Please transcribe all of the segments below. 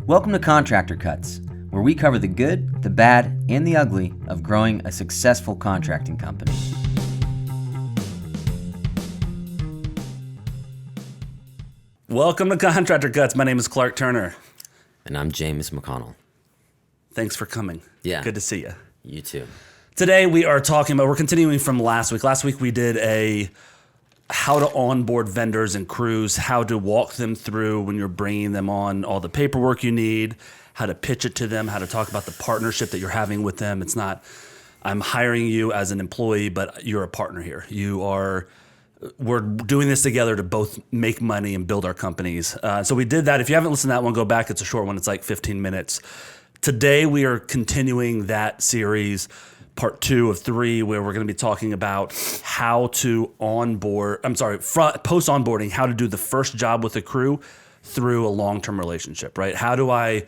Welcome to Contractor Cuts, where we cover the good, the bad, and the ugly of growing a successful contracting company. Welcome to Contractor Cuts. My name is Clark Turner. And I'm James McConnell. Thanks for coming. Yeah. Good to see you. You too. Today we're continuing from last week. Last week we did a how to onboard vendors and crews, how to walk them through when you're bringing them on, all the paperwork you need, how to pitch it to them, how to talk about the partnership that you're having with them. It's not, I'm hiring you as an employee, but you're a partner here. We're doing this together to both make money and build our companies. So we did that. If you haven't listened to that one, go back. It's a short one. It's like 15 minutes. Today we are continuing that series, part 2 of 3, where we're going to be talking about how to post onboarding, how to do the first job with a crew through a long-term relationship, right? How do I,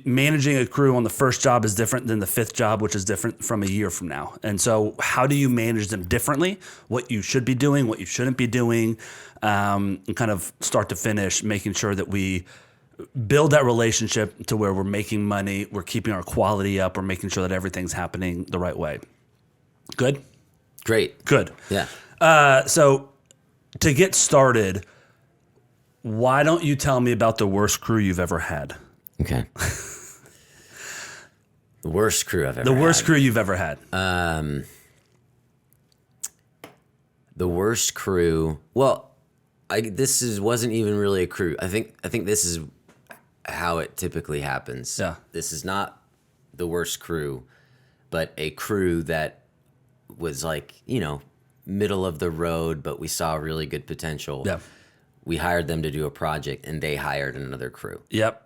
managing a crew on the first job is different than the 5th job, which is different from a year from now. And so how do you manage them differently? What you should be doing, what you shouldn't be doing, and kind of start to finish, making sure that we build that relationship to where we're making money, we're keeping our quality up, we're making sure that everything's happening the right way. Good? Great. Good. Yeah. So to get started, why don't you tell me about the worst crew you've ever had? Okay. The worst crew I've ever had. The worst crew you've ever had. The worst crew. Well, wasn't even really a crew. I think this is how it typically happens. Yeah. This is not the worst crew, but a crew that was middle of the road, but we saw really good potential. Yeah. We hired them to do a project and they hired another crew. Yep.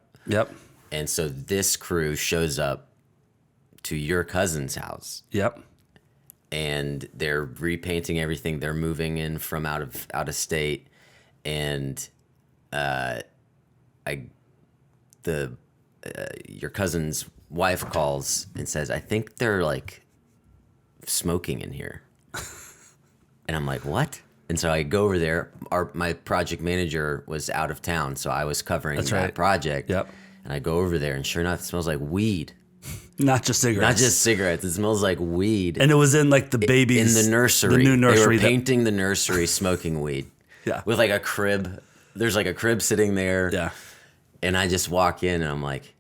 And so this crew shows up to your cousin's house. Yep. And they're repainting everything. They're moving in from out of state. And your cousin's wife calls and says, I think they're smoking in here. And I'm like, what? And so I go over there. My project manager was out of town, so I was covering that project. Yep. And I go over there, and sure enough, it smells like weed. Not just cigarettes. It smells like weed. And it was in the babies. In the nursery. The new nursery. They were painting the nursery smoking weed. Yeah. With a crib. There's a crib sitting there. Yeah. And I just walk in and I'm like,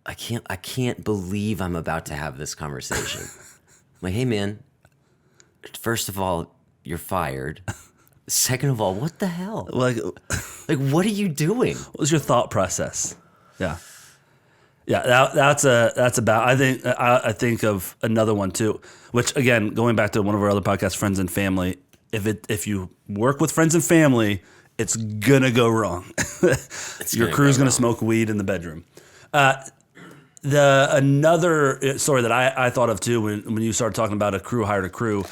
I can't believe I'm about to have this conversation. I'm like, hey man, first of all, you're fired. Second of all, what the hell? What are you doing? What was your thought process? Yeah. Yeah, that's about. I think of another one too, which again, going back to one of our other podcasts, Friends and Family. If you work with friends and family, it's gonna go wrong. Your crew's gonna smoke weed in the bedroom. Another story that I thought of too when you started talking about a crew hired a crew.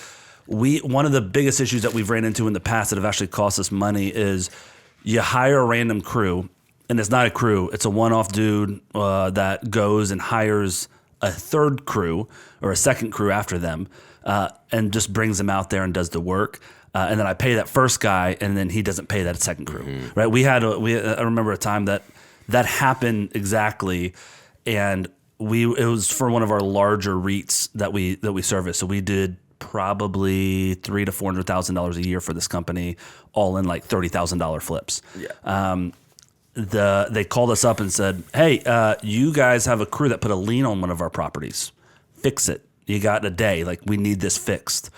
One of the biggest issues that we've ran into in the past that have actually cost us money is you hire a random crew. And it's not a crew. It's a one-off dude that goes and hires a third crew or a second crew after them and just brings them out there and does the work. And then I pay that first guy, and then he doesn't pay that second crew. Mm-hmm. Right? I remember a time that happened exactly, and it was for one of our larger REITs that we service. So we did probably $300,000 to $400,000 a year for this company, all in $30,000 flips. Yeah. They called us up and said, hey, you guys have a crew that put a lien on one of our properties. Fix it. You got a day. We need this fixed.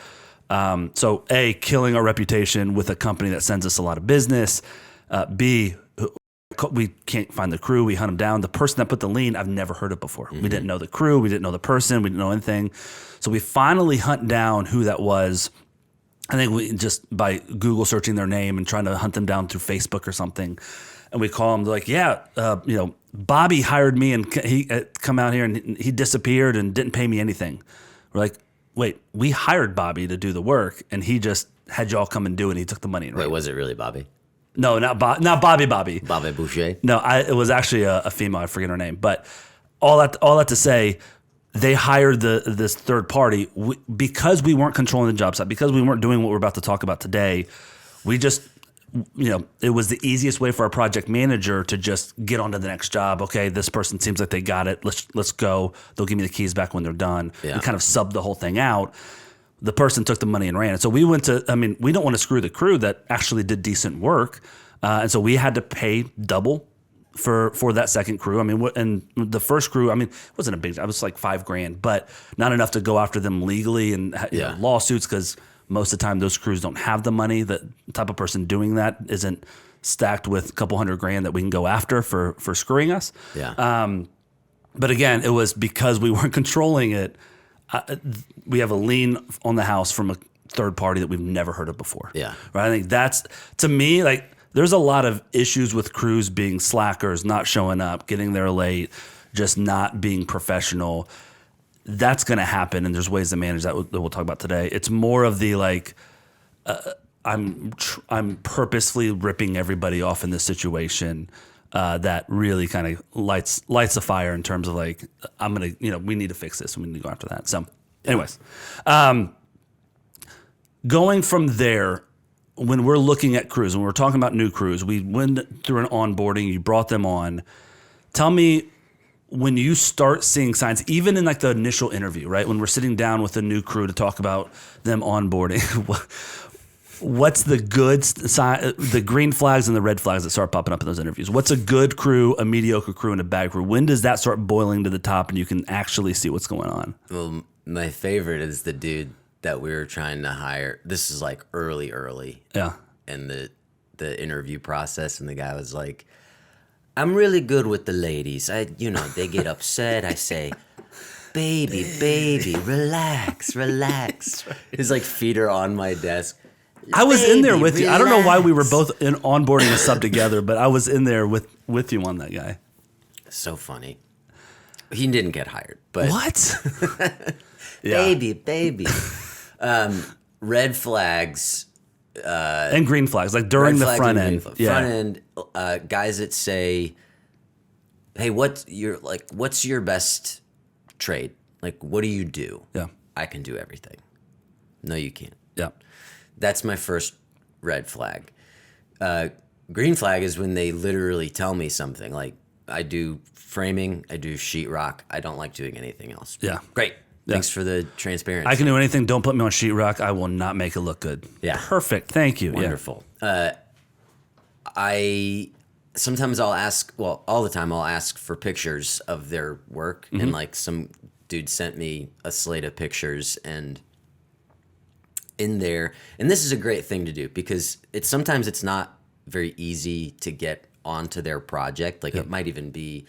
So A, killing our reputation with a company that sends us a lot of business. B, we can't find the crew. We hunt them down. The person that put the lien, I've never heard of before. Mm-hmm. We didn't know the crew. We didn't know the person. We didn't know anything. So we finally hunt down who that was. I think we just by Google searching their name and trying to hunt them down through Facebook or something. And we call him Bobby hired me and he come out here and he disappeared and didn't pay me anything. We're like, wait, we hired Bobby to do the work and he just had y'all come and do it and he took the money. Wait, was it really Bobby? No, not Bobby. Bobby Boucher? No, it was actually a female. I forget her name. But all that to say, they hired this third party because we weren't controlling the job site, because we weren't doing what we're about to talk about today. We just it was the easiest way for our project manager to just get on to the next job. Okay, this person seems like they got it. Let's go. They'll give me the keys back when they're done, and kind of sub the whole thing out. The person took the money and ran it. So we went to, we don't want to screw the crew that actually did decent work. And so we had to pay double for that second crew. And the first crew, it wasn't a big job. It was like $5,000, but not enough to go after them legally and lawsuits, because most of the time those crews don't have the money. The type of person doing that isn't stacked with a couple $100,000 that we can go after for screwing us. Yeah. But again, it was because we weren't controlling it. We have a lien on the house from a third party that we've never heard of before. Yeah. Right. I think that's, to me, like, there's a lot of issues with crews being slackers, not showing up, getting there late, just not being professional. That's going to happen, and there's ways to manage that we'll talk about today. It's more of the like, I'm purposefully ripping everybody off in this situation. That really kind of lights a fire in terms of like, we need to fix this and we need to go after that. So anyways, going from there, when we're looking at crews, when we're talking about new crews, we went through an onboarding, you brought them on. Tell me, when you start seeing signs, even in like the initial interview, right? When we're sitting down with a new crew to talk about them onboarding, what's the good sign, the green flags and the red flags that start popping up in those interviews? What's a good crew, a mediocre crew, and a bad crew? When does that start boiling to the top and you can actually see what's going on? Well, my favorite is the dude that we were trying to hire. This is like early. Yeah. In the interview process, and the guy was like, I'm really good with the ladies. They get upset. I say, baby, relax. His like feet are on my desk. I was in there with Baby, you. I don't know why we were relax. both in onboarding a sub together, but I was in there with you on that guy. So funny. He didn't get hired, but What? Yeah. baby. Red flags. And green flags, like during the front end. Front end, guys that say, hey, what's your best trade? Like, what do you do? Yeah. I can do everything. No, you can't. Yeah. That's my first red flag. Green flag is when they literally tell me something. Like, I do framing, I do sheetrock. I don't like doing anything else. Yeah. Great. Yeah. Thanks for the transparency. I can do anything. Don't put me on sheetrock. I will not make it look good. Yeah. Perfect. Thank you. Wonderful. Sometimes I'll ask, well, all the time I'll ask for pictures of their work. Mm-hmm. And like some dude sent me a slate of pictures, and in there, and this is a great thing to do because sometimes it's not very easy to get onto their project. Like it might be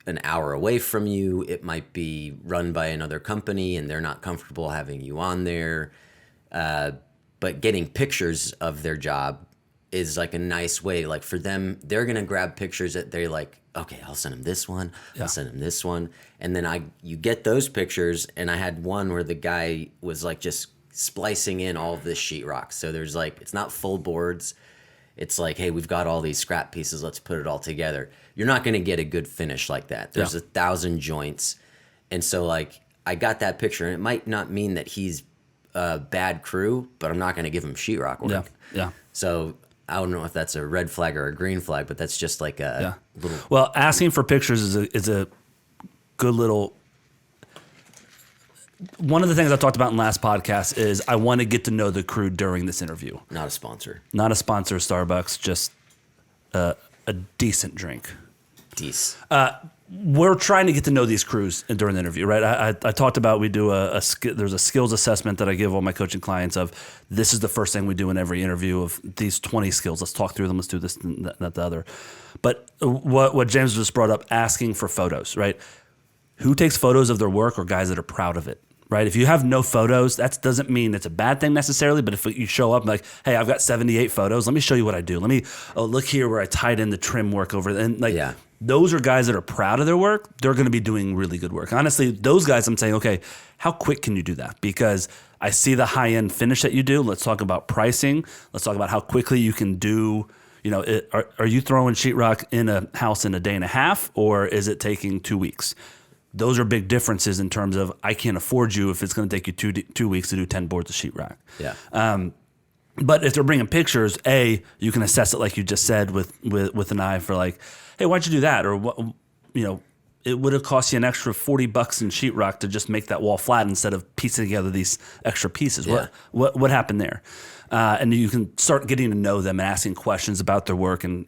an hour away from you. It might be run by another company and they're not comfortable having you on there. But getting pictures of their job is like a nice way. Like for them, they're going to grab pictures that they're like, okay, I'll send them this one. Yeah. I'll send them this one. And then you get those pictures. And I had one where the guy was like just splicing in all of this sheetrock. So there's like, it's not full boards. It's like, hey, we've got all these scrap pieces. Let's put it all together. You're not going to get a good finish like that. There's 1,000 joints. And so like I got that picture, and it might not mean that he's a bad crew, but I'm not going to give him sheetrock work. Yeah. Yeah. So I don't know if that's a red flag or a green flag, but that's just like a little. Well, asking for pictures is a good little. One of the things I talked about in last podcast is I want to get to know the crew during this interview. Not a sponsor. Not a sponsor of Starbucks, just a decent drink. We're trying to get to know these crews during the interview, right? I talked about we do there's a skills assessment that I give all my coaching clients of. This is the first thing we do in every interview of these 20 skills. Let's talk through them. Let's do this and that, the other. But what James just brought up, asking for photos, right? Who takes photos of their work, or guys that are proud of it? Right? If you have no photos, that doesn't mean it's a bad thing necessarily, but if you show up like, hey, I've got 78 photos, let me show you what I do. Let me look here where I tied in the trim work over there. And like those are guys that are proud of their work. They're going to be doing really good work. Honestly, those guys, I'm saying, okay, how quick can you do that? Because I see the high-end finish that you do. Let's talk about pricing. Let's talk about how quickly you can do, are you throwing sheetrock in a house in a day and a half, or is it taking 2 weeks? Those are big differences in terms of I can't afford you if it's going to take you 2 weeks to do 10 boards of sheetrock. Yeah. But if they're bringing pictures, you can assess it like you just said with an eye for like, hey, why'd you do that? Or what, it would have cost you an extra $40 in sheetrock to just make that wall flat instead of piecing together these extra pieces. Yeah. What happened there? And you can start getting to know them and asking questions about their work. And,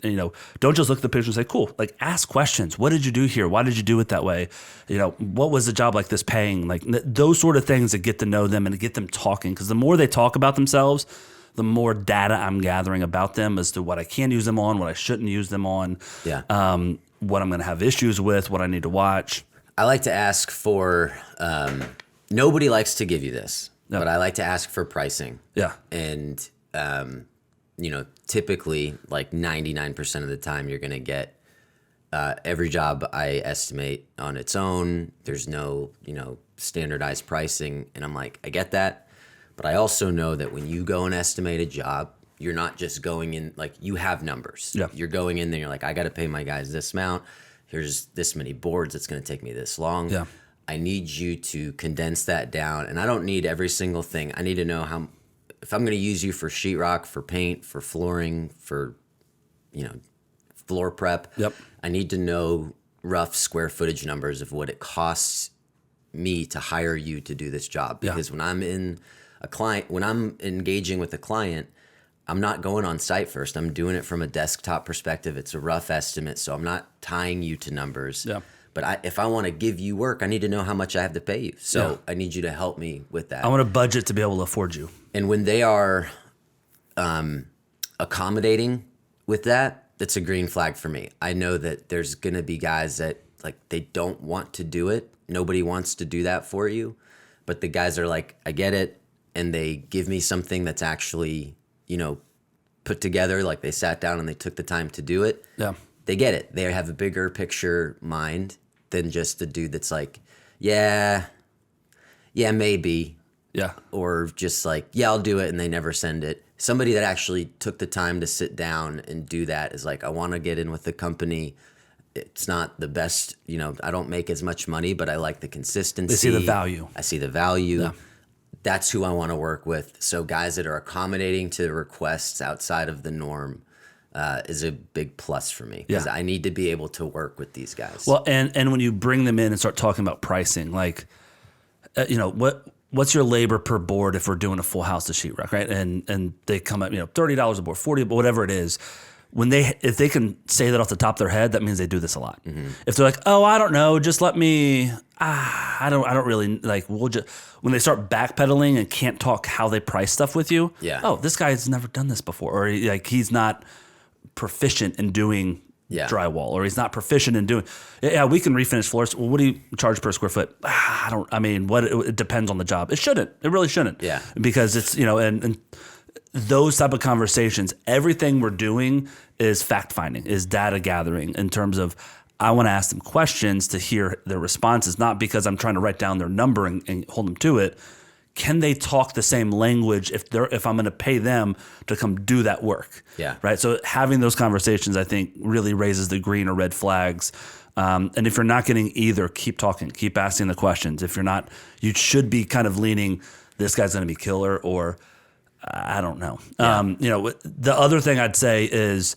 don't just look at the picture and say, cool, like ask questions. What did you do here? Why did you do it that way? What was a job like this paying? Like those sort of things that get to know them and to get them talking. Because the more they talk about themselves, the more data I'm gathering about them as to what I can use them on, what I shouldn't use them on, what I'm going to have issues with, what I need to watch. I like to ask for, nobody likes to give you this, but I like to ask for pricing. Yeah. And, typically like 99% of the time you're going to get every job I estimate on its own. There's no, standardized pricing. And I'm like, I get that. But I also know that when you go and estimate a job, you're not just going in, like you have numbers. Yeah. You're going in there, you're like, I got to pay my guys this amount. Here's this many boards. It's going to take me this long. Yeah. I need you to condense that down. And I don't need every single thing. I need to know if I'm going to use you for sheetrock, for paint, for flooring, for, floor prep. Yep. I need to know rough square footage numbers of what it costs me to hire you to do this job. Because when I'm when I'm engaging with a client, I'm not going on site first. I'm doing it from a desktop perspective. It's a rough estimate, so I'm not tying you to numbers. Yeah. But if I want to give you work, I need to know how much I have to pay you. So I need you to help me with that. I want a budget to be able to afford you. And when they are accommodating with that, that's a green flag for me. I know that there's going to be guys that like they don't want to do it. Nobody wants to do that for you. But the guys are like, I get it. And they give me something that's actually, put together, like they sat down and they took the time to do it. Yeah. They get it. They have a bigger picture mind than just the dude that's like, yeah, maybe. Yeah. Or just like, yeah, I'll do it, and they never send it. Somebody that actually took the time to sit down and do that is like, I want to get in with the company. It's not the best, I don't make as much money, but I like the consistency. They see the value. I see the value. Yeah. That's who I want to work with. So guys that are accommodating to requests outside of the norm is a big plus for me, because I need to be able to work with these guys. Well, and when you bring them in and start talking about pricing, like, what's your labor per board if we're doing a full house of sheetrock, right? And they come up, $30 a board, $40, whatever it is. If they can say that off the top of their head, that means they do this a lot. Mm-hmm. If they're like, oh, I don't know, just let me, I don't really like. When they start backpedaling and can't talk how they price stuff with you. Yeah. Oh, this guy's never done this before, or like he's not proficient in doing drywall, or he's not proficient in doing. Yeah, we can refinish floors. Well, what do you charge per square foot? It depends on the job. It shouldn't. It really shouldn't. Yeah. Because it's and those type of conversations, everything we're doing is fact finding, is data gathering in terms of I want to ask them questions to hear their responses, not because I'm trying to write down their number and hold them to it. Can they talk the same language if I'm going to pay them to come do that work? Yeah. Right. So having those conversations, I think, really raises the green or red flags. And if you're not getting either, keep talking, keep asking the questions. If you're not, you should be kind of leaning, this guy's going to be killer, or I don't know. Yeah. The other thing I'd say is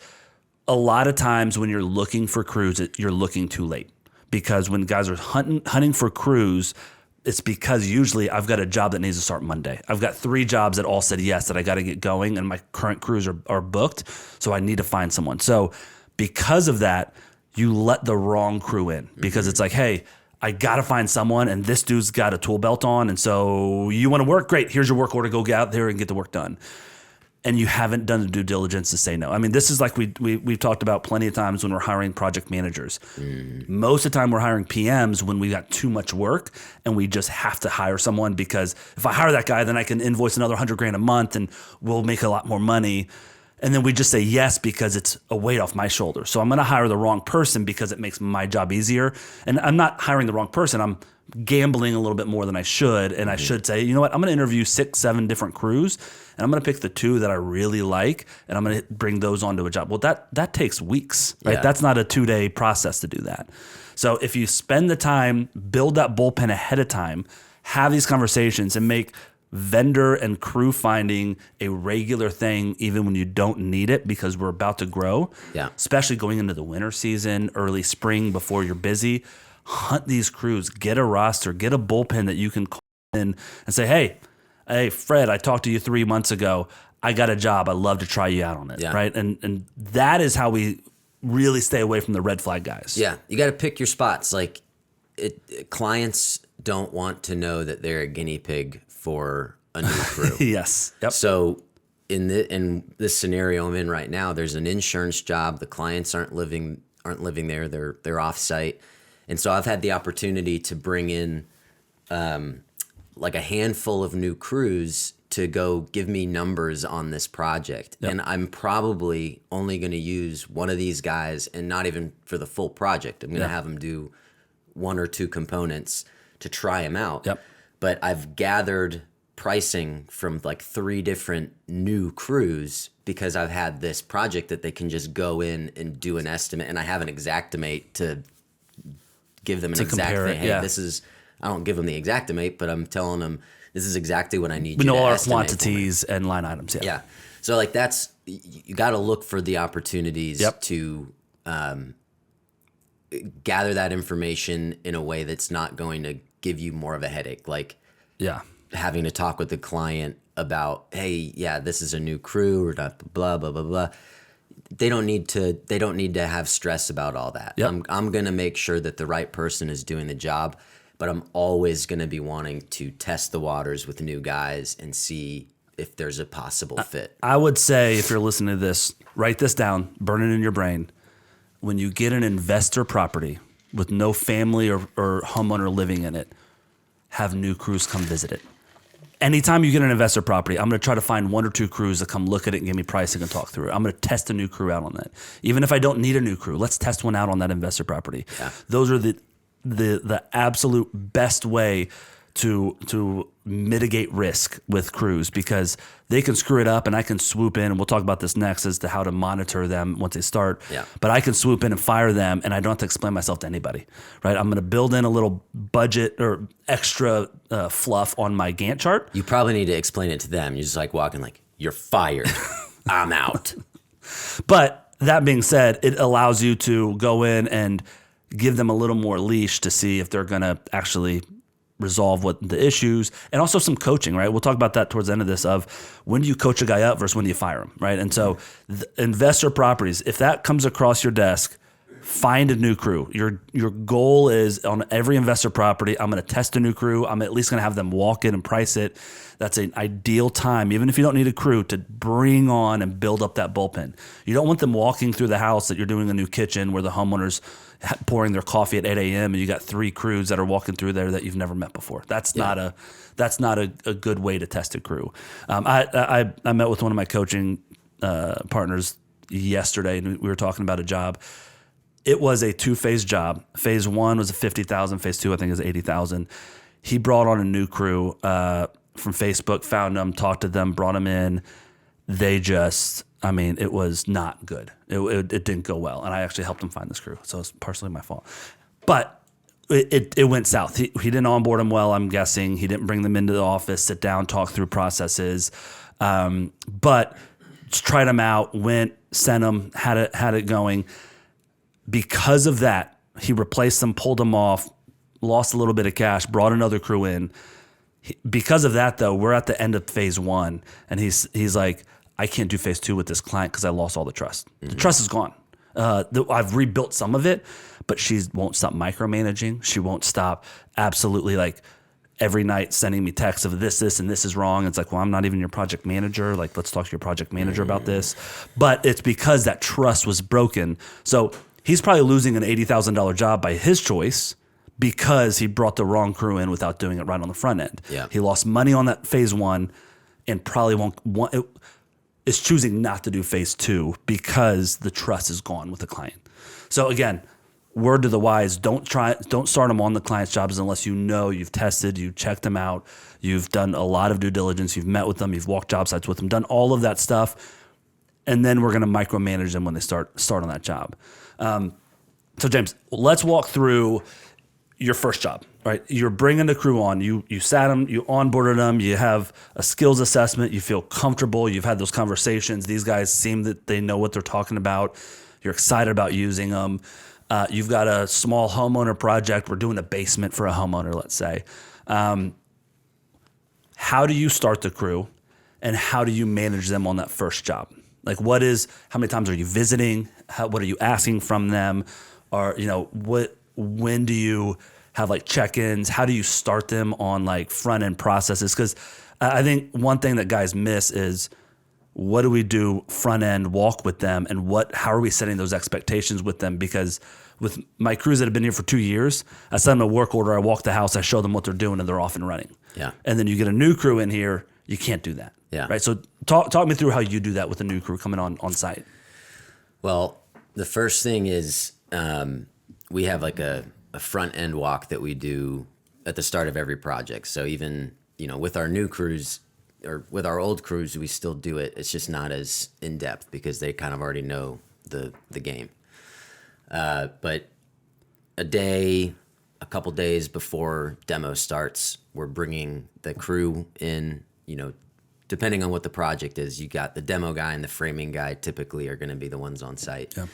a lot of times when you're looking for crews, you're looking too late, because when guys are hunting for crews, it's because usually I've got a job that needs to start Monday. I've got 3 jobs that all said yes that I got to get going, and my current crews are booked, so I need to find someone. So because of that, you let the wrong crew in, because it's like, hey, I got to find someone, and this dude's got a tool belt on, and so you want to work? Great, here's your work order. Go get out there and get the work done. And you haven't done the due diligence to say no. I mean, this is like we've talked about plenty of times when we're hiring project managers. Most of the time we're hiring PMs when we got too much work and we just have to hire someone, because if I hire that guy, then I can invoice another $100,000 a month and we'll make a lot more money. And then we just say yes because it's a weight off my shoulders. So I'm going to hire the wrong person because it makes my job easier. And I'm not hiring the wrong person. I'm gambling a little bit more than I should. And I should say, you know what, I'm going to interview 6-7 different crews, and I'm going to pick the 2 that I really like, and I'm going to bring those onto a job. Well, that takes weeks, right? Yeah. That's not a 2-day process to do that. So if you spend the time, build that bullpen ahead of time, have these conversations, and make vendor and crew finding a regular thing even when you don't need it because we're about to grow. Yeah. Especially going into the winter season, early spring before you're busy. Hunt these crews, get a roster, get a bullpen that you can call in and say, hey, Fred, I talked to you 3 months ago. I got a job. I'd love to try you out on it. Yeah. Right. And that is how we really stay away from the red flag guys. Yeah. You got to pick your spots. Like clients don't want to know that they're a guinea pig for a new crew. Yes. Yep. So in this scenario I'm in right now, there's an insurance job. The clients aren't living there. They're off site. And so I've had the opportunity to bring in like a handful of new crews to go give me numbers on this project. Yep. And I'm probably only going to use one of these guys, and not even for the full project. I'm going to have them do 1 or 2 components to try them out. Yep. But I've gathered pricing from like 3 different new crews because I've had this project that they can just go in and do an estimate, and I have an Xactimate to give them an exact compare thing. it, Hey, yeah. this is, I don't give them the Xactimate, but I'm telling them this is exactly what I need We you know to all our estimate for me. quantities and line items. Yeah. Yeah. So like you got to look for the opportunities Yep. to gather that information in a way that's not going to give you more of a headache. Like Yeah. having to talk with the client about, hey, yeah, this is a new crew or not, blah, blah, blah, blah. They don't need to have stress about all that. Yep. I'm going to make sure that the right person is doing the job, but I'm always going to be wanting to test the waters with new guys and see if there's a possible fit. I would say if you're listening to this, write this down, burn it in your brain. When you get an investor property with no family or homeowner living in it, have new crews come visit it. Anytime you get an investor property, I'm going to try to find 1 or 2 crews that come look at it and give me pricing and talk through it. I'm going to test a new crew out on that. Even if I don't need a new crew, let's test one out on that investor property. Yeah. Those are the absolute best way to mitigate risk with crews, because they can screw it up and I can swoop in, and we'll talk about this next as to how to monitor them once they start. Yeah. But I can swoop in and fire them, and I don't have to explain myself to anybody, right? I'm going to build in a little budget or extra fluff on my Gantt chart. You probably need to explain it to them. You're just like walking like, you're fired. I'm out. But that being said, it allows you to go in and give them a little more leash to see if they're going to actually resolve what the issues, and also some coaching, right? We'll talk about that towards the end of this, of when do you coach a guy up versus when do you fire him, right? And so investor properties, if that comes across your desk, find a new crew. Your goal is on every investor property, I'm going to test a new crew. I'm at least going to have them walk in and price it. That's an ideal time, even if you don't need a crew, to bring on and build up that bullpen. You don't want them walking through the house that you're doing a new kitchen where the homeowner's pouring their coffee at 8 a.m. and you got 3 crews that are walking through there that you've never met before. That's not a good way to test a crew. I met with one of my coaching partners yesterday, and we were talking about a job. It was a 2-phase job. Phase 1 was a $50,000. Phase 2, I think, is $80,000. He brought on a new crew from Facebook, found them, talked to them, brought them in. They just, it was not good. It didn't go well. And I actually helped him find this crew. So it's partially my fault. But it went south. He didn't onboard them well, I'm guessing. He didn't bring them into the office, sit down, talk through processes. But tried them out, went, sent them, had it going. Because of that, he replaced them, pulled them off, lost a little bit of cash, brought another crew in. Because of that, though, we're at the end of phase 1, and he's like, I can't do phase 2 with this client because I lost all the trust. Mm-hmm. The trust is gone. I've rebuilt some of it, but she won't stop micromanaging. She won't stop absolutely like every night sending me texts of this, and this is wrong. It's like, well, I'm not even your project manager. Like, let's talk to your project manager about this. But it's because that trust was broken. So he's probably losing an $80,000 job by his choice because he brought the wrong crew in without doing it right on the front end. Yeah. He lost money on that phase 1 and probably is choosing not to do phase 2 because the trust is gone with the client. So again, word to the wise, don't start them on the client's jobs unless you know you've tested, you've checked them out, you've done a lot of due diligence, you've met with them, you've walked job sites with them, done all of that stuff, and then we're going to micromanage them when they start on that job. So James, let's walk through your first job, right? You're bringing the crew on. You sat them, you onboarded them, you have a skills assessment, you feel comfortable, you've had those conversations. These guys seem that they know what they're talking about. You're excited about using them. You've got a small homeowner project. We're doing a basement for a homeowner, let's say. How do you start the crew, and how do you manage them on that first job? Like, how many times are you visiting? What are you asking from them? Or, when do you have like check-ins? How do you start them on like front end processes? Because I think one thing that guys miss is, what do we do front end walk with them, and how are we setting those expectations with them? Because with my crews that have been here for 2 years, I send them a work order, I walk the house, I show them what they're doing, and they're off and running. Yeah. And then you get a new crew in here, you can't do that. Yeah. Right. So talk me through how you do that with a new crew coming on site. Well, the first thing is we have like a front end walk that we do at the start of every project. So even, with our new crews or with our old crews, we still do it. It's just not as in depth because they kind of already know the game. But a couple days before demo starts, we're bringing the crew in, depending on what the project is. You got the demo guy and the framing guy typically are going to be the ones on site. Yeah.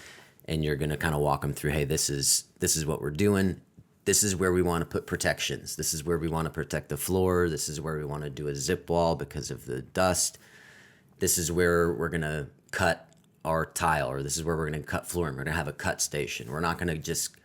And you're going to kind of walk them through, hey, this is what we're doing. This is where we want to put protections. This is where we want to protect the floor. This is where we want to do a zip wall because of the dust. This is where we're going to cut our tile, or this is where we're going to cut flooring. We're going to have a cut station. We're not going to just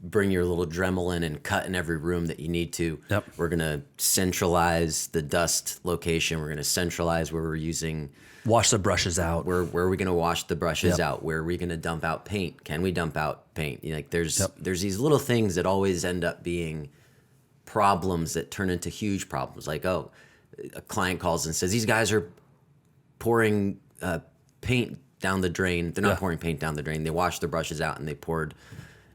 bring your little Dremel in and cut in every room that you need to. Yep. We're going to centralize the dust location. We're going to centralize where we're using. Wash the brushes out. Where are we going to wash the brushes out? Where are we going to dump out paint? Can we dump out paint? There's these little things that always end up being problems that turn into huge problems. Like, a client calls and says, these guys are pouring paint down the drain. They're not pouring paint down the drain. They washed the brushes out and they poured.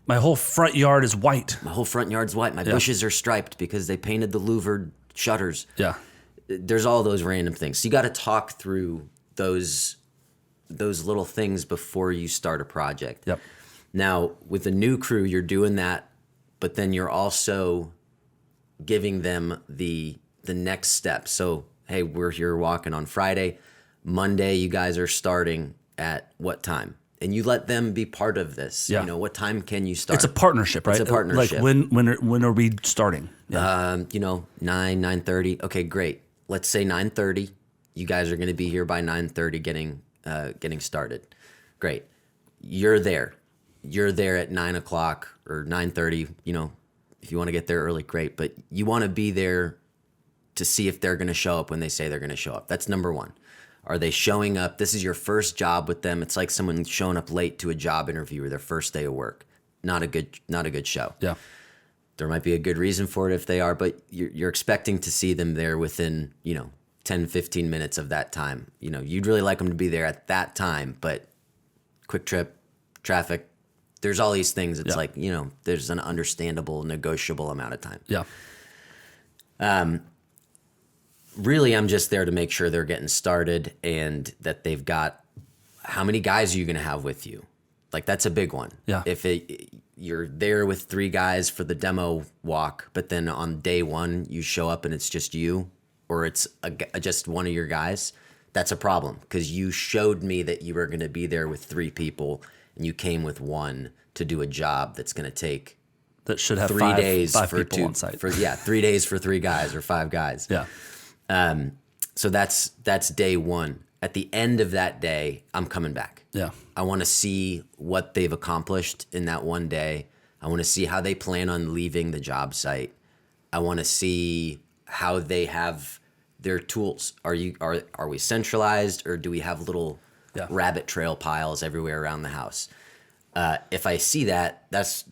My whole front yard is white. My whole front yard's white. My bushes are striped because they painted the louvered shutters. Yeah. There's all those random things. So you got to talk through those little things before you start a project. Yep. Now, with a new crew, you're doing that, but then you're also giving them the next step. So, hey, we're here walking on Friday. Monday, you guys are starting at what time? And you let them be part of this. Yeah. What time can you start? It's a partnership, right? It's a partnership. Like when are we starting? Yeah. 9:30. Okay, great. Let's say 9:30. You guys are going to be here by 9:30 getting started. Great. You're there. You're there at 9 o'clock or 9:30. If you want to get there early, great. But you want to be there to see if they're going to show up when they say they're going to show up. That's number one. Are they showing up? This is your first job with them. It's like someone showing up late to a job interview or their first day of work. Not a good show. Yeah. There might be a good reason for it if they are, but you're expecting to see them there within, 10, 15 minutes of that time. You'd really like them to be there at that time, but quick trip, traffic, there's all these things. It's like, there's an understandable, negotiable amount of time. Yeah. Really, I'm just there to make sure they're getting started and that they've got, how many guys are you going to have with you? Like, that's a big one. Yeah. If you're there with 3 guys for the demo walk, but then on day 1 you show up and it's just you, or it's just one of your guys, that's a problem because you showed me that you were going to be there with 3 people and you came with 1 to do a job that's going to take that should have 3 days five for people 2 on site. 3 days for 3 guys or 5 guys. Yeah. So that's day 1. At the end of that day, I'm coming back. Yeah. I want to see what they've accomplished in that one day. I want to see how they plan on leaving the job site. I want to see how they have their tools. Are we centralized, or do we have little rabbit trail piles everywhere around the house? If I see that, that's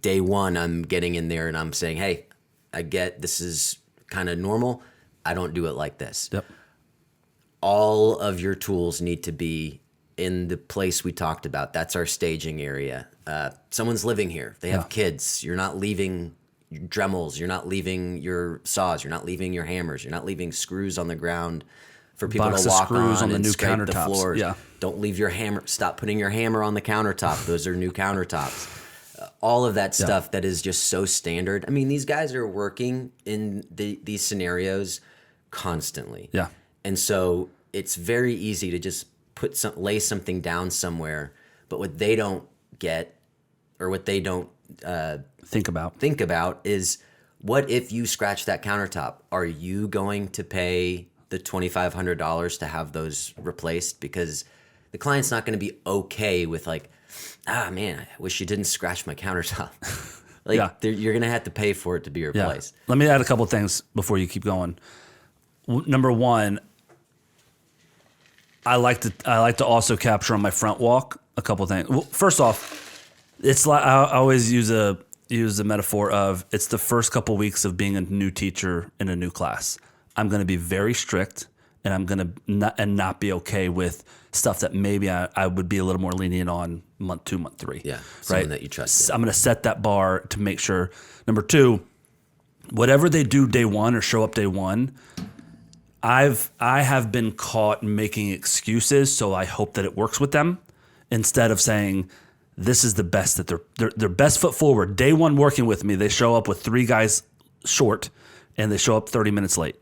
day 1. I'm getting in there and I'm saying, hey, I get this is kind of normal. I don't do it like this. Yep. All of your tools need to be in the place we talked about. That's our staging area. Someone's living here. They have kids. You're not leaving Dremels. You're not leaving your saws. You're not leaving your hammers. You're not leaving screws on the ground for people to walk on and scrape the floors. Yeah. Don't leave your hammer. Stop putting your hammer on the countertop. Those are new countertops. all of that stuff that is just so standard. I mean, these guys are working in these scenarios constantly. Yeah. And so it's very easy to just lay something down somewhere, but what they don't get, or what they don't think about is, what if you scratch that countertop? Are you going to pay the $2,500 to have those replaced? Because the client's not going to be okay with like, man, I wish you didn't scratch my countertop. You're going to have to pay for it to be replaced. Yeah. Let me add a couple of things before you keep going. Number one, I like to also capture on my front walk a couple of things. Well, first off, it's like I always use the metaphor of, it's the first couple of weeks of being a new teacher in a new class. I'm going to be very strict, and I'm going to not be okay with stuff that maybe I would be a little more lenient on month 2, month 3. Yeah, someone that you trust. I'm going to set that bar to make sure. Number 2, whatever they do day 1 or show up day 1, I have been caught making excuses, so I hope that it works with them, instead of saying, this is the best that their best foot forward. Day 1 working with me, they show up with 3 guys short, and they show up 30 minutes late.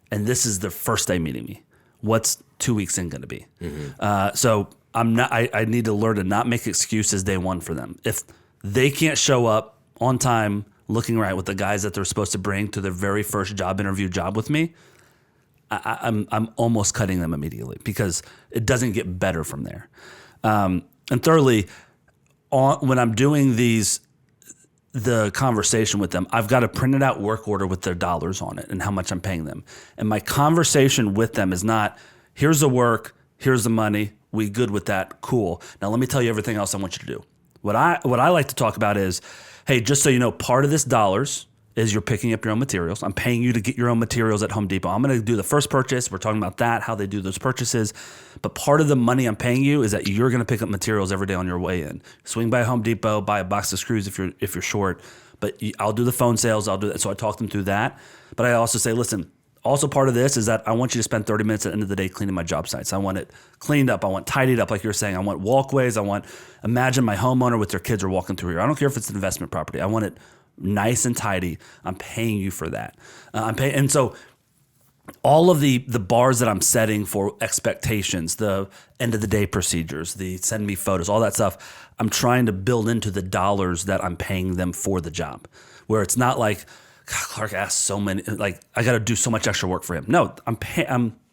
And this is the first day meeting me. What's 2 weeks in going to be? Mm-hmm. So I need to learn to not make excuses day 1 for them. If they can't show up on time, looking right with the guys that they're supposed to bring to their very first job interview job with me, I'm almost cutting them immediately, because it doesn't get better from there. And thirdly, when I'm doing the conversation with them, I've got a printed out work order with their dollars on it and how much I'm paying them. And my conversation with them is not, here's the work, here's the money, we good with that, cool. Now let me tell you everything else I want you to do. What I like to talk about is, hey, just so you know, part of this dollars is you're picking up your own materials. I'm paying you to get your own materials at Home Depot. I'm going to do the first purchase. We're talking about that, how they do those purchases. But part of the money I'm paying you is that you're going to pick up materials every day on your way in. Swing by Home Depot, buy a box of screws if you're short. But I'll do the phone sales. I'll do that. So I talk them through that. But I also say, listen, also part of this is that I want you to spend 30 minutes at the end of the day cleaning my job sites. I want it cleaned up. I want tidied up, like you were saying. I want walkways. Imagine my homeowner with their kids are walking through here. I don't care if it's an investment property. I want it nice and tidy. I'm paying you for that. And so all of the bars that I'm setting for expectations, the end of the day procedures, the send me photos, all that stuff, I'm trying to build into the dollars that I'm paying them for the job, where it's not like, God, Clark asked so many, like I got to do so much extra work for him. No,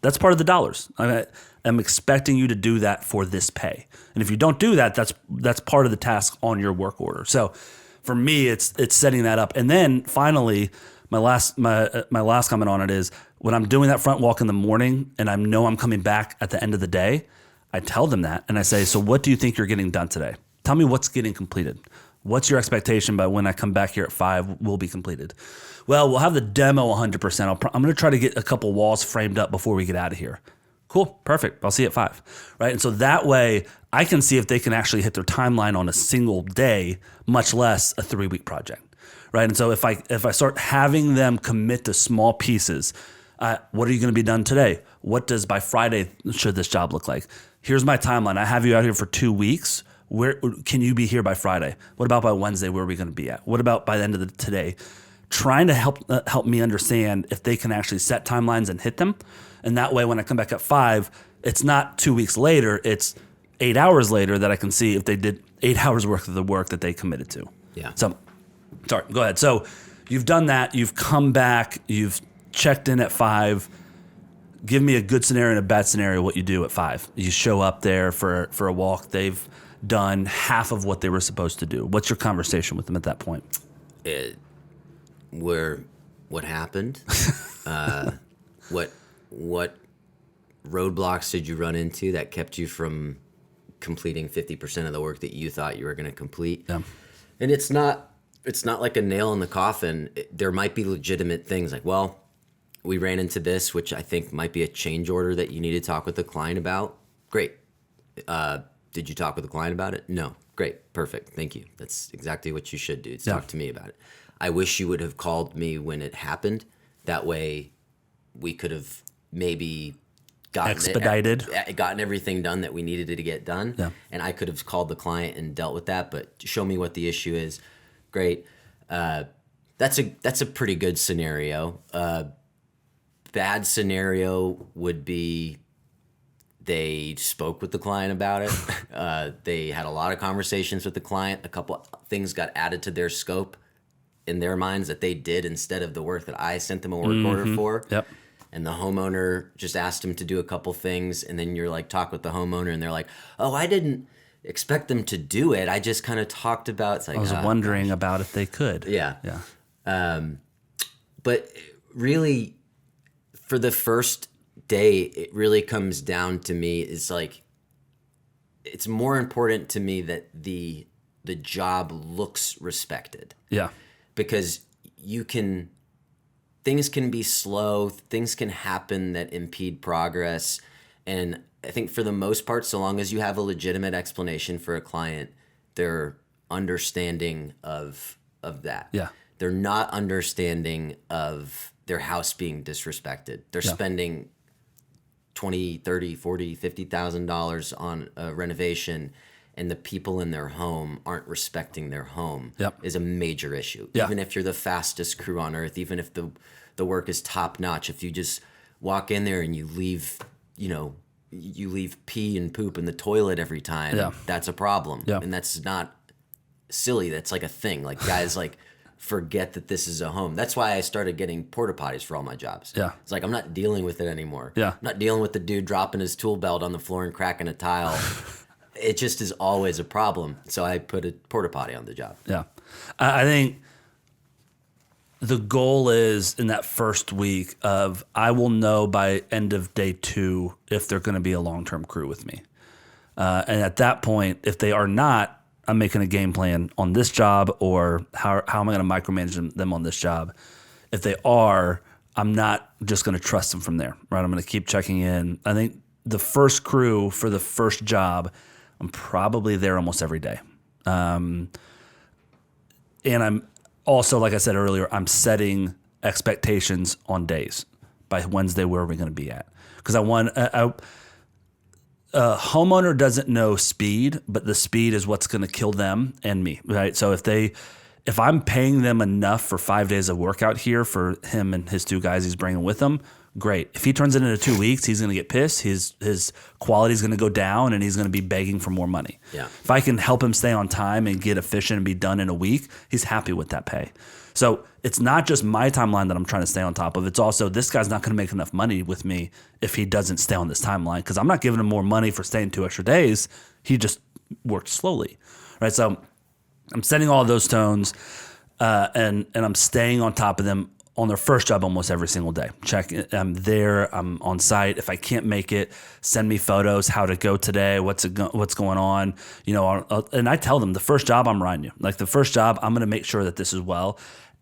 that's part of the dollars. I'm expecting you to do that for this pay. And if you don't do that, that's part of the task on your work order. So for me, it's setting that up. And then finally, my last comment on it is, when I'm doing that front walk in the morning and I know I'm coming back at the end of the day, I tell them that and I say, so what do you think you're getting done today? Tell me what's getting completed. What's your expectation by when I come back here at 5 will be completed? Well, we'll have the demo 100%. I'm going to try to get a couple walls framed up before we get out of here. Cool, perfect. I'll see you at 5, right? And so that way I can see if they can actually hit their timeline on a single day, much less a 3-week project, right? And so if I start having them commit to small pieces, what are you going to be done today? What does by Friday should this job look like? Here's my timeline. I have you out here for 2 weeks. Where can you be here by Friday? What about by Wednesday? Where are we going to be at? What about by the end of today? Trying to help me understand if they can actually set timelines and hit them. And that way, when I come back at 5, it's not 2 weeks later. It's 8 hours later that I can see if they did 8 hours worth of the work that they committed to. Yeah. So, sorry, go ahead. So you've done that. You've come back. You've checked in at 5. Give me a good scenario and a bad scenario. What you do at 5? You show up there for a walk. They've done half of what they were supposed to do. What's your conversation with them at that point? What happened? What roadblocks did you run into that kept you from completing 50% of the work that you thought you were going to complete? Yeah. And it's not like a nail in the coffin. There might be legitimate things like, well, we ran into this, which I think might be a change order that you need to talk with the client about. Great. Did you talk with the client about it? No. Great. Perfect. Thank you. That's exactly what you should do. Talk to me about it. I wish you would have called me when it happened. That way we could have maybe gotten everything done that we needed to get done. Yeah. And I could have called the client and dealt with that, but show me what the issue is. Great. That's a pretty good scenario. Bad scenario would be they spoke with the client about it. They had a lot of conversations with the client. A couple things got added to their scope in their minds that they did instead of the work that I sent them a work order for. Yep. And the homeowner just asked him to do a couple things, and then you're like, talk with the homeowner, and they're like, oh, I didn't expect them to do it. I just kind of talked about. It's like, I was wondering about if they could. Yeah. Yeah. But really, for the first day, it really comes down to me. It's like, it's more important to me that the job looks respected. Yeah. Because things can be slow, things can happen that impede progress. And I think for the most part, so long as you have a legitimate explanation for a client, they're understanding of that. Yeah. They're not understanding of their house being disrespected. They're spending $20, $30, $40, $50,000 on a renovation, and the people in their home aren't respecting their home. Is a major issue. Even if you're the fastest crew on earth, even if the work is top notch, if you just walk in there and you leave pee and poop in the toilet every time, that's a problem. And that's not silly. That's like a thing. Like guys like forget that this is a home. That's why I started getting porta potties for all my jobs. It's like I'm not dealing with it anymore. I'm not dealing with the dude dropping his tool belt on the floor and cracking a tile. It just is always a problem. So I put a porta potty on the job. Yeah. I think the goal is in that first week of I will know by end of day 2 if they're going to be a long-term crew with me. And at that point, if they are not, I'm making a game plan on this job, or how am I going to micromanage them on this job? If they are, I'm not just going to trust them from there, right? I'm going to keep checking in. I think the first crew for the first job, I'm probably there almost every day. And I'm also, like I said earlier, I'm setting expectations on days. By Wednesday, where are we going to be at? Because a homeowner doesn't know speed, but the speed is what's going to kill them and me, right? So if I'm paying them enough for 5 days of work out here for him and his 2 guys he's bringing with him, great. If he turns it into 2 weeks, he's going to get pissed. His quality is going to go down, and he's going to be begging for more money. If I can help him stay on time and get efficient and be done in a week, he's happy with that pay. So it's not just my timeline that I'm trying to stay on top of. It's also this guy's not going to make enough money with me if he doesn't stay on this timeline, because I'm not giving him more money for staying 2 extra days. He just worked slowly, right? So I'm setting all of those tones, and I'm staying on top of them on their first job almost every single day. I'm there, I'm on site. If I can't make it, send me photos, how to go today, what's going on. And I tell them the first job I'm riding you. Like the first job, I'm going to make sure that this is well.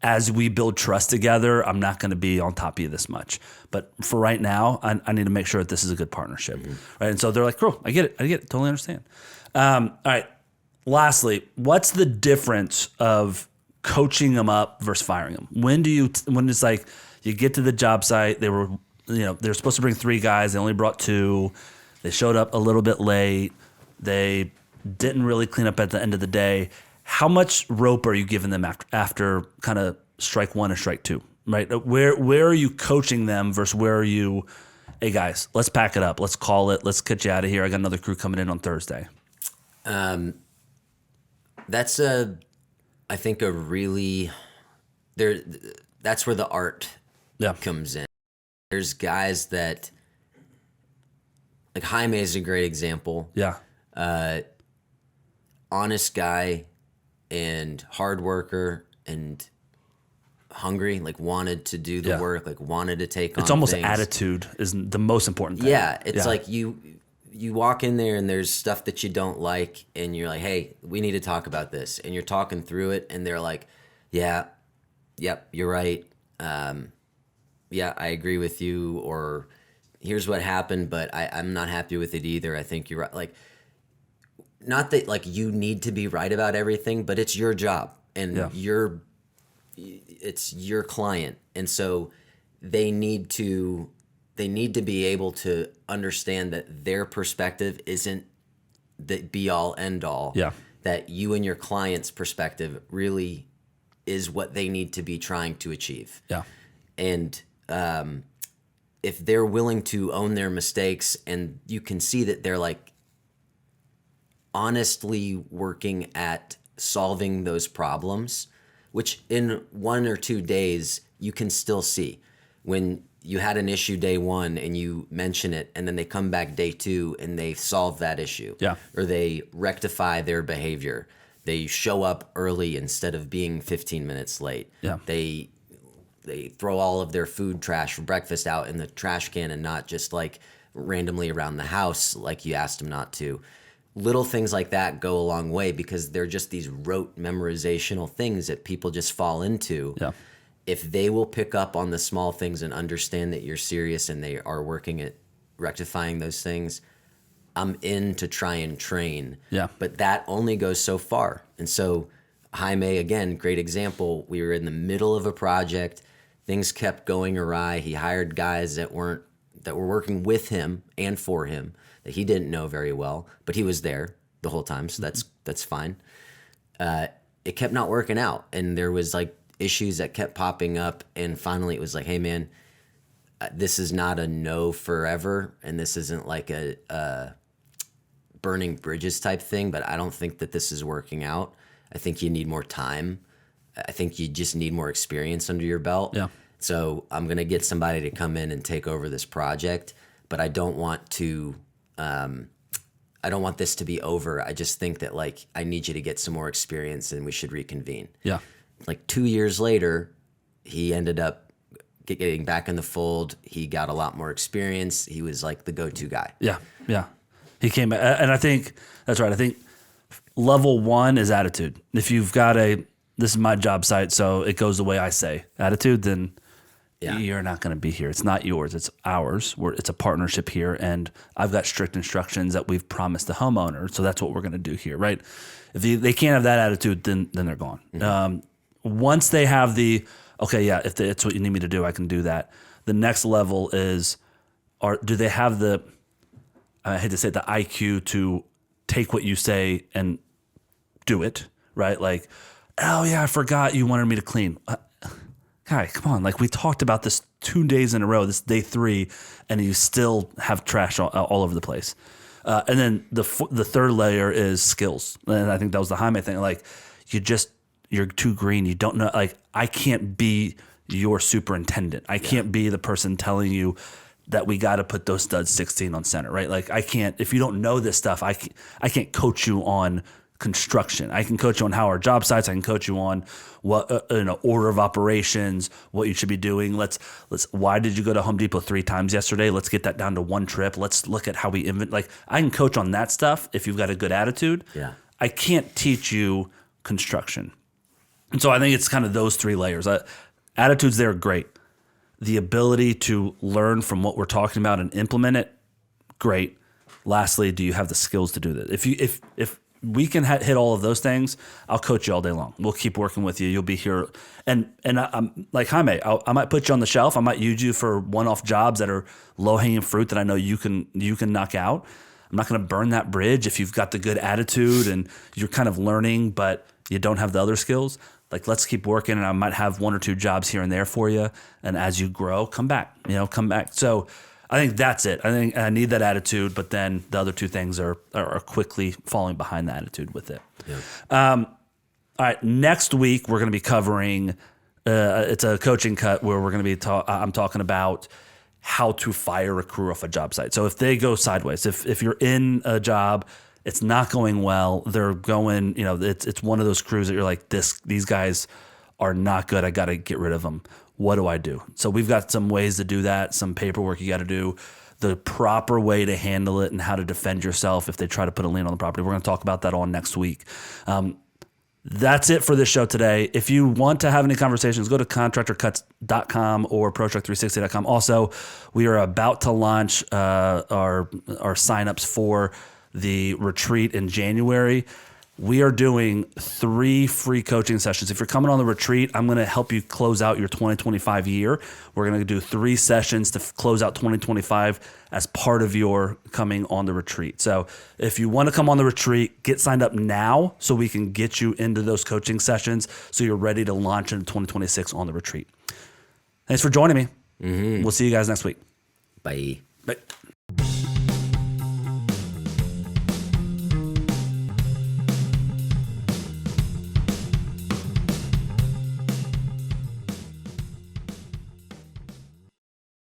As we build trust together, I'm not going to be on top of you this much. But for right now, I need to make sure that this is a good partnership. Right? And so they're like, cool, I get it, totally understand. All right, lastly, what's the difference of coaching them up versus firing them? When it's like you get to the job site, they're supposed to bring 3 guys, they only brought 2, they showed up a little bit late, they didn't really clean up at the end of the day. How much rope are you giving them after kind of strike 1 and strike 2, right? Where are you coaching them versus where are you, hey guys, let's pack it up, let's call it, let's get you out of here, I got another crew coming in on Thursday? That's I think that's where the art comes in. There's guys that, like Jaime is a great example. Honest guy and hard worker and hungry, like wanted to do the work, like wanted to take on It's almost things. Attitude is the most important thing. Yeah, it's like you walk in there and there's stuff that you don't like, and you're like, hey, we need to talk about this. And you're talking through it, and they're like, yep, you're right. Yeah, I agree with you. Or here's what happened, but I'm not happy with it either. I think you're right. Like, not that like you need to be right about everything, but it's your job, and it's your client. And so they need to they need to be able to understand that their perspective isn't the be all end all. Yeah. That you and your client's perspective really is what they need to be trying to achieve. Yeah. And if they're willing to own their mistakes, and you can see that they're like honestly working at solving those problems, which in 1 or 2 days you can still see. When you had an issue day 1 and you mention it, and then they come back day 2 and they solve that issue. Yeah. Or they rectify their behavior. They show up early instead of being 15 minutes late. Yeah. They throw all of their food trash for breakfast out in the trash can and not just like randomly around the house like you asked them not to. Little things like that go a long way because they're just these rote memorizational things that people just fall into. Yeah. If they will pick up on the small things and understand that you're serious and they are working at rectifying those things, I'm in to try and train. Yeah. But that only goes so far. And so Jaime, again, great example. We were in the middle of a project. Things kept going awry. He hired guys that were working with him and for him that he didn't know very well, but he was there the whole time, so that's fine. It kept not working out, and there was like issues that kept popping up, and finally it was like, hey man, this is not a no forever, and this isn't like a burning bridges type thing, but I don't think that this is working out. I think you need more time. I think you just need more experience under your belt. Yeah. So I'm going to get somebody to come in and take over this project, but I don't want to, I don't want this to be over. I just think that like, I need you to get some more experience and we should reconvene. Yeah. Like 2 years later, he ended up getting back in the fold. He got a lot more experience. He was like the go-to guy. Yeah. Yeah. He came, and I think that's right. I think level 1 is attitude. If you've got this is my job site, so it goes the way I say attitude, then you're not going to be here. It's not yours. It's ours. It's a partnership here, and I've got strict instructions that we've promised the homeowner, so that's what we're going to do here, right? If they can't have that attitude, then they're gone. Mm-hmm. Once they have if it's what you need me to do, I can do that. The next level is, do they have I hate to say it, the IQ to take what you say and do it, right? Like, oh yeah, I forgot you wanted me to clean. Guy, come on. Like we talked about this 2 days in a row, this day 3, and you still have trash all over the place. And then the third layer is skills. And I think that was the Jaime thing. Like you're too green. You don't know, like I can't be your superintendent. I can't be the person telling you that we got to put those studs 16 on center, right? Like I can't, if you don't know this stuff, I can't coach you on construction. I can coach you on how our job sites. I can coach you on what order of operations, what you should be doing. Why did you go to Home Depot 3 times yesterday? Let's get that down to 1 trip. Let's look at how we like I can coach on that stuff if you've got a good attitude. Yeah. I can't teach you construction. And so I think it's kind of those 3 layers. Attitudes there are great. The ability to learn from what we're talking about and implement it, great. Lastly, do you have the skills to do that? If we can hit all of those things, I'll coach you all day long. We'll keep working with you. You'll be here. And I'm like Jaime, I might put you on the shelf. I might use you for one-off jobs that are low-hanging fruit that I know you can knock out. I'm not going to burn that bridge if you've got the good attitude and you're kind of learning, but you don't have the other skills. Like, let's keep working, and I might have 1 or 2 jobs here and there for you. And as you grow, come back. So I think that's it. I think I need that attitude, but then the other 2 things are quickly falling behind the attitude with it. Yeah. All right, next week we're going to be covering. It's a coaching cut where we're going to be. I'm talking about how to fire a crew off a job site. So if they go sideways, if you're in a job, it's not going well. They're going, it's one of those crews that you're like, these guys are not good. I got to get rid of them. What do I do? So we've got some ways to do that, some paperwork you got to do, the proper way to handle it and how to defend yourself if they try to put a lien on the property. We're going to talk about that all next week. That's it for this show today. If you want to have any conversations, go to contractorcuts.com or ProTruck360.com. Also, we are about to launch our signups for the retreat in January. we are doing 3 free coaching sessions. If you're coming on the retreat, I'm going to help you close out your 2025 year. We're going to do 3 sessions to close out 2025 as part of your coming on the retreat. So if you want to come on the retreat, get signed up now so we can get you into those coaching sessions so you're ready to launch into 2026 on the retreat. Thanks for joining me. We'll see you guys next week. Bye. Bye.